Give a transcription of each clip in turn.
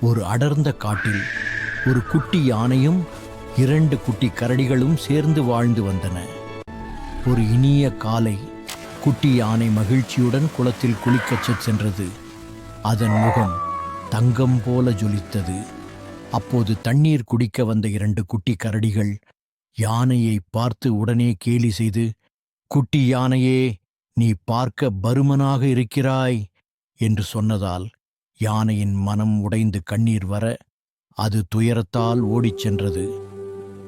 ஒரு அடர்ந்த காட்டில் ஒரு குட்டி யானையும் 2 குட்டி கரடிகளும் சேர்ந்து வாழ்ந்து வந்தன. ஒரு இனிய காலை குட்டி யானை மகிழ்ச்சியுடன் குளத்தில் குளிக்கச் சென்றது. அதன் முகம் தங்கம் போல ஜொலித்தது. அப்போது தண்ணீர் குடிக்க வந்த 2 குட்டி கரடிகள் யானையை பார்த்து உடனே கேலி செய்து, "குட்டி யானையே, நீ பார்க்க பருமனாக இருக்கிறாய்" என்று சொன்னதால் யானையின் மனம் உடைந்து கண்ணீர் வர அது துயரத்தால் ஓடிச் சென்றது.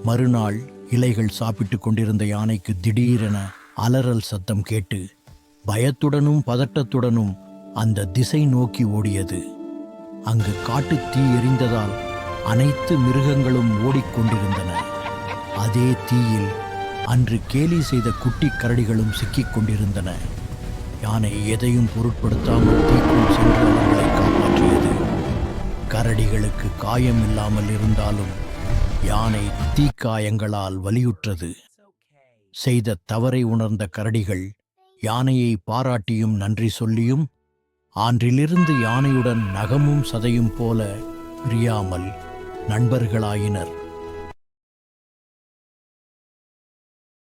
மறுநாள் இலைகள் சாப்பிட்டு கொண்டிருந்த யானைக்கு திடீரென அலறல் சத்தம் கேட்டு பயத்துடனும் பதட்டத்துடனும் அந்த திசை நோக்கி ஓடியது. அங்கு காட்டுத் தீ எரிந்ததால் அனைத்து மிருகங்களும் ஓடிக்கொண்டிருந்தன. அதே தீயில் அன்று கேலி செய்த குட்டி கரடிகளும் சிக்கிக் கொண்டிருந்தன. யானை எதையும் பொருட்படுத்தாமல் தீக்குள் சென்று அவர்களை காப்பாற்றியது. கரடிகளுக்கு காயம் இல்லாமல் இருந்தாலும் யானை தீக்காயங்களால் வலியுற்றது. செய்த தவறை உணர்ந்த கரடிகள் யானையை பாராட்டியும் நன்றி சொல்லியும் ஆன்றிலிருந்து யானையுடன் நகமும் சதையும் போல பிரியாமல் நண்பர்களாயினர்.